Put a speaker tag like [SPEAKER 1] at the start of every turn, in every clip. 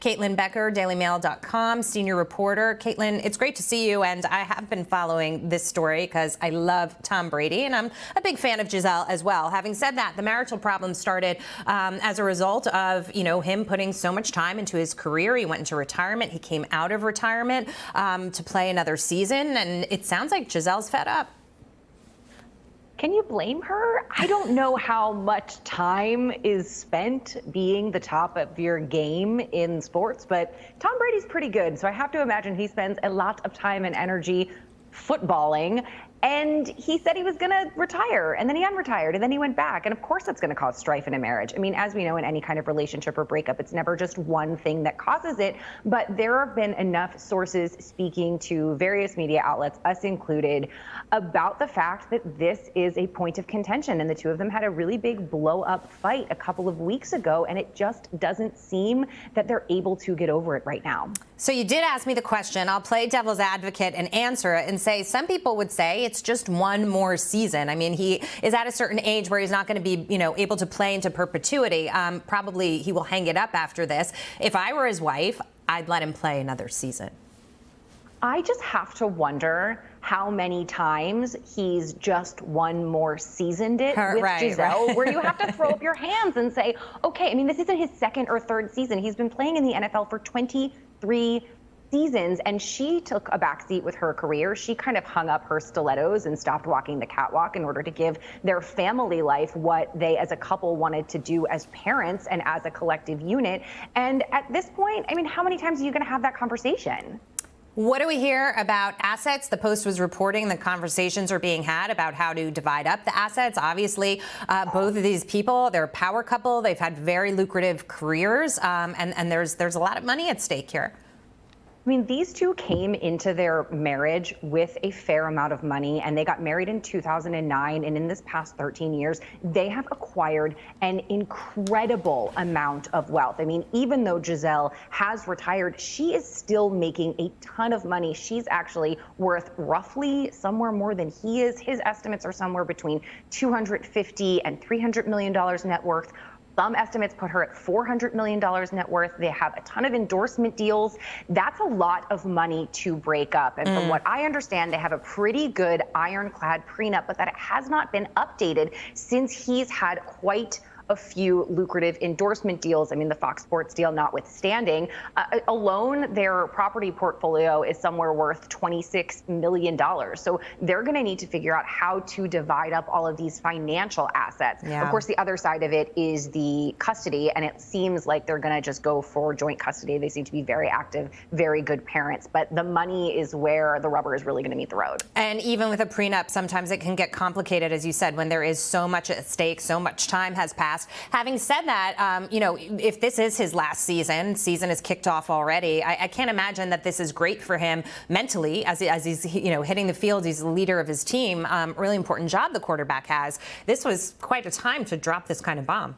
[SPEAKER 1] Caitlyn Becker, dailymail.com, senior reporter. Caitlyn, it's great to see you, and I have been following this story because I love Tom Brady, and I'm a big fan of Gisele as well. Having said that, the marital problem started as a result of, him putting so much time into his career. He went into retirement. He came out of retirement to play another season, and it sounds like Gisele's fed up.
[SPEAKER 2] Can you blame her? I don't know how much time is spent being the top of your game in sports, but Tom Brady's pretty good. So I have to imagine he spends a lot of time and energy footballing. And he said he was going to retire, and then he unretired, and then he went back. And of course that's going to cause strife in a marriage. I mean, as we know, in any kind of relationship or breakup, it's never just one thing that causes it. But there have been enough sources speaking to various media outlets, us included, about the fact that this is a point of contention. And the two of them had a really big blow-up fight a couple of weeks ago, and it just doesn't seem that they're able to get over it right now.
[SPEAKER 1] So you did ask me the question. I'll play devil's advocate and answer it and say some people would say it's just one more season. I mean, he is at a certain age where he's not going to be, able to play into perpetuity. Probably he will hang it up after this. If I were his wife, I'd let him play another season.
[SPEAKER 2] I just have to wonder how many times he's just one more seasoned it with Gisele, where you have to throw up your hands and say, okay, I mean, this isn't his second or third season. He's been playing in the NFL for 23 seasons, and she took a backseat with her career. She kind of hung up her stilettos and stopped walking the catwalk in order to give their family life what they as a couple wanted to do as parents and as a collective unit. And at this point, I mean, how many times are you going to have that conversation?
[SPEAKER 1] What do we hear about assets? The Post was reporting that conversations are being had about how to divide up the assets. Obviously, both of these people, they're a power couple. They've had very lucrative careers, and there's a lot of money at stake here.
[SPEAKER 2] I mean, these two came into their marriage with a fair amount of money, and they got married in 2009. And in this past 13 years, they have acquired an incredible amount of wealth. I mean, even though Gisele has retired, she is still making a ton of money. She's actually worth roughly somewhere more than he is. His estimates are somewhere between $250 and $300 million net worth. Some estimates put her at $400 million net worth. They have a ton of endorsement deals. That's a lot of money to break up. And from what I understand, they have a pretty good ironclad prenup, but that it has not been updated since he's had quite a few lucrative endorsement deals. I mean, the Fox Sports deal notwithstanding, alone their property portfolio is somewhere worth $26 million. So they're going to need to figure out how to divide up all of these financial assets. Yeah. Of course, the other side of it is the custody, and it seems like they're going to just go for joint custody. They seem to be very active, very good parents, but the money is where the rubber is really going to meet the road.
[SPEAKER 1] And even with a prenup, sometimes it can get complicated, as you said, when there is so much at stake, so much time has passed. Having said that, if this is his last season is kicked off already, I can't imagine that this is great for him mentally as he's, hitting the field. He's the leader of his team. Really important job the quarterback has. This was quite a time to drop this kind of bomb.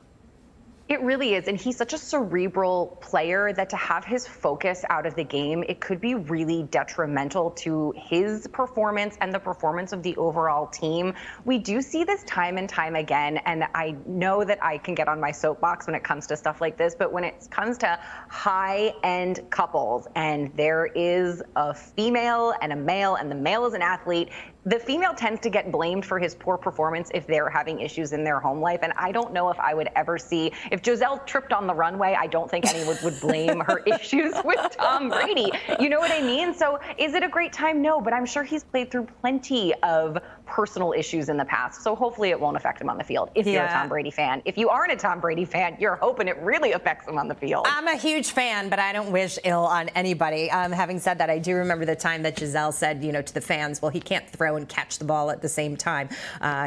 [SPEAKER 2] It really is. And he's such a cerebral player that to have his focus out of the game, it could be really detrimental to his performance and the performance of the overall team. We do see this time and time again. And I know that I can get on my soapbox when it comes to stuff like this. But when it comes to high-end couples and there is a female and a male and the male is an athlete, the female tends to get blamed for his poor performance if they're having issues in their home life. And I don't know if I would ever see, if Gisele tripped on the runway, I don't think anyone would blame her issues with Tom Brady. You know what I mean? So is it a great time? No, but I'm sure he's played through plenty of personal issues in the past. So hopefully it won't affect him on the field if you're a Tom Brady fan. If you aren't a Tom Brady fan, you're hoping it really affects him on the field.
[SPEAKER 1] I'm a huge fan, but I don't wish ill on anybody. Having said that, I do remember the time that Gisele said, to the fans, well, he can't throw and catch the ball at the same time.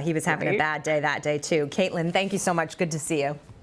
[SPEAKER 1] He was having a bad day that day, too. Caitlyn, thank you so much. Good to see you.